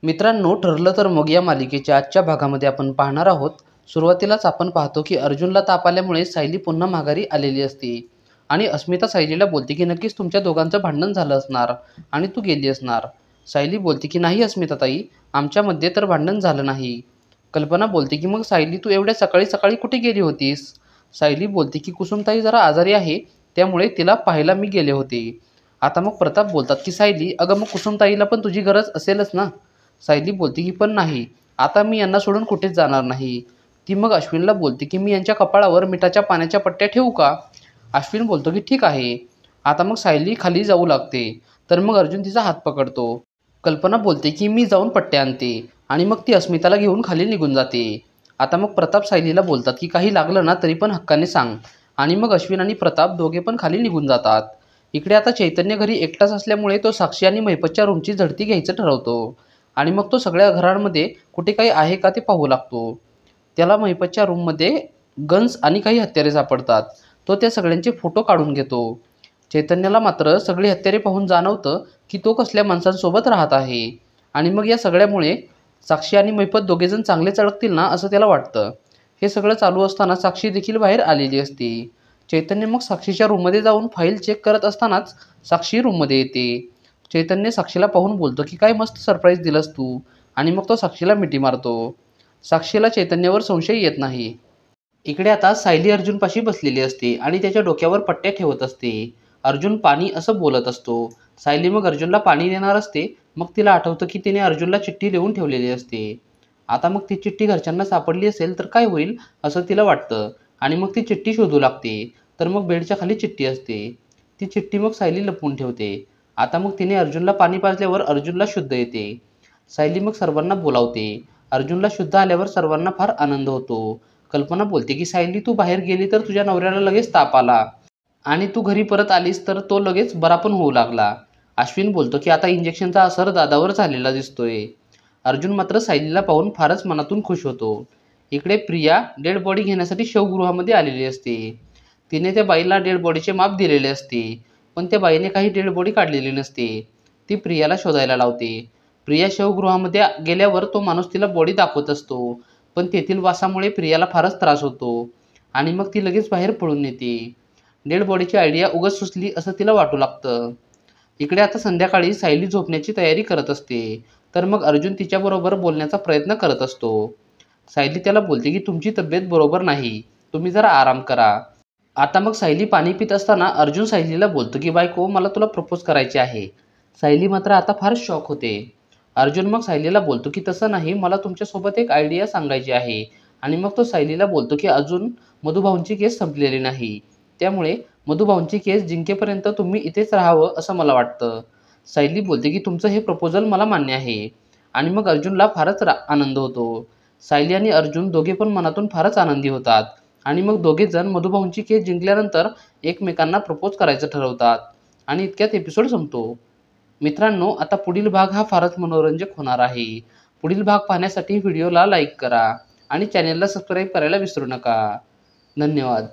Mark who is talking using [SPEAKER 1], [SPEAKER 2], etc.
[SPEAKER 1] मित्रांनो, ठरलं तर मग या मालिकेच्या आजच्या भागामध्ये आपण पाहणार आहोत. सुरुवातीलाच आपण पाहतो की अर्जुनला ताप आल्यामुळे सायली पुन्हा माघारी आलेली असते आणि अस्मिता सायलीला बोलते की नक्कीच तुमच्या दोघांचं भांडण झालं असणार आणि तू गेली असणार. सायली बोलते की नाही अस्मिताताई, आमच्यामध्ये तर भांडण झालं नाही. कल्पना बोलते की मग सायली तू एवढ्या सकाळी सकाळी कुठे गेली होतीस? सायली बोलते की कुसुमताई जरा आजारी आहे, त्यामुळे तिला पाहायला मी गेले होते. आता मग प्रताप बोलतात की सायली, अगं मग कुसुमताईला पण तुझी गरज असेलच ना? सायली बोलते की पण नाही, आता मी यांना सोडून कुठेच जाणार नाही. ती मग अश्विनला बोलते की मी यांच्या कपाळावर मिठाच्या पाण्याच्या पट्ट्या ठेवू का? अश्विन बोलतो की ठीक आहे. आता मग सायली खाली जाऊ लागते, तर मग अर्जुन तिचा हात पकडतो. कल्पना बोलते की मी जाऊन पट्ट्या आणते आणि मग ती अस्मिताला घेऊन खाली निघून जाते. आता मग प्रताप सायलीला बोलतात की काही लागलं ना तरी पण हक्काने सांग, आणि मग अश्विन आणि प्रताप दोघे पण खाली निघून जातात. इकडे आता चैतन्य घरी एकटाच असल्यामुळे तो साक्षी आणि महिपतच्या रूमची झडती घ्यायचं ठरवतो आणि मग तो सगळ्या घरांमध्ये कुठे काही आहे का ते पाहू लागतो. त्याला महिपतच्या रूममध्ये गन्स आणि काही हत्यारे सापडतात. तो त्या सगळ्यांचे फोटो काढून घेतो. चैतन्याला मात्र सगळी हत्यारे पाहून जाणवतं की तो कसल्या माणसांसोबत राहत आहे आणि मग या सगळ्यामुळे साक्षी आणि महिपत दोघेजण चांगलेच अडकतील ना असं त्याला वाटतं. हे सगळं चालू असताना साक्षी देखील बाहेर आलेली असते. चैतन्य मग साक्षीच्या रूममध्ये जाऊन फाईल चेक करत असतानाच साक्षी रूममध्ये येते. चैतन्य साक्षीला पाहून बोलतो की काय मस्त सरप्राईज दिलंस तू, आणि मग तो साक्षीला मिठी मारतो. साक्षीला चैतन्यावर संशय येत नाही. इकडे आता सायली अर्जुनपाशी बसलेली असते आणि त्याच्या डोक्यावर पट्ट्या ठेवत असते. अर्जुन पाणी असं बोलत असतो. सायली मग अर्जुनला पाणी देणार असते. मग तिला आठवतं की तिने अर्जुनला चिठ्ठी लिहून ठेवलेली असते. आता मग ती चिठ्ठी घरच्यांना सापडली असेल तर काय होईल असं तिला वाटतं आणि मग ती चिठ्ठी शोधू लागते. तर मग बेडच्या खाली चिठ्ठी असते. ती चिठ्ठी मग सायली लपवून ठेवते. आता मग तिने अर्जुनला पाणी पाजल्यावर अर्जुनला शुद्ध येते. सायली मग सर्वांना बोलावते. अर्जुनला शुद्ध आल्यावर सर्वांना फार आनंद होतो. कल्पना बोलते की सायली तू बाहेर गेली तर तुझ्या नवऱ्याला लगेच ताप आला आणि तू घरी परत आलीस तर तो लगेच बरा पण होऊ लागला. अश्विन बोलतो की आता इंजेक्शनचा असर दादावर झालेला दिसतोय. अर्जुन मात्र सायलीला पाहून फारच मनातून खुश होतो. इकडे प्रिया डेड बॉडी घेण्यासाठी शवगृहामध्ये आलेली असते. तिने त्या बाईला डेड बॉडीचे माप दिलेले असते, पण त्या बाईने काही डेड बॉडी काढलेली नसते. ती प्रियाला शोधायला लावते. प्रिया शवगृहामध्ये गेल्यावर तो माणूस तिला बॉडी दाखवत असतो, पण तेथील वासामुळे प्रियाला फारच त्रास होतो आणि मग ती लगेच बाहेर पळून येते. डेड बॉडीची आयडिया उगाच सुचली असं तिला वाटू लागतं. इकडे आता संध्याकाळी सायली झोपण्याची तयारी करत असते, तर मग अर्जुन तिच्याबरोबर बोलण्याचा प्रयत्न करत असतो. सायली त्याला बोलते की तुमची तब्येत बरोबर नाही, तुम्ही जरा आराम करा. आता मग सायली पाणी पित असताना अर्जुन सायलीला बोलतो की बायको, मला तुला प्रपोज करायचे आहे. सायली मात्र आता फार शॉक होते. अर्जुन मग सायलीला बोलतो की तसं नाही, मला तुमच्यासोबत एक आयडिया सांगायची आहे. आणि मग तो सायलीला बोलतो की अजून मधुभाऊंची केस संपलेली नाही, त्यामुळे मधुभाऊंची केस जिंकेपर्यंत तुम्ही इथेच राहावं असं मला वाटतं. सायली बोलते की तुमचं हे प्रपोजल मला मान्य आहे. आणि मग अर्जुनला फारच आनंद होतो. सायली आणि अर्जुन दोघे पण मनातून फारच आनंदी होतात आणि मग दोघे जण मधुभाऊंची केस जिंकल्यानंतर एकमेकांना प्रपोज करायचं ठरवतात आणि इतक्यात एपिसोड संपतो. मित्रांनो, आता पुढील भाग हा फारच मनोरंजक होणार आहे. पुढील भाग पाहण्यासाठी व्हिडिओला लाईक करा आणि चॅनेलला सबस्क्राईब करायला विसरू नका. धन्यवाद.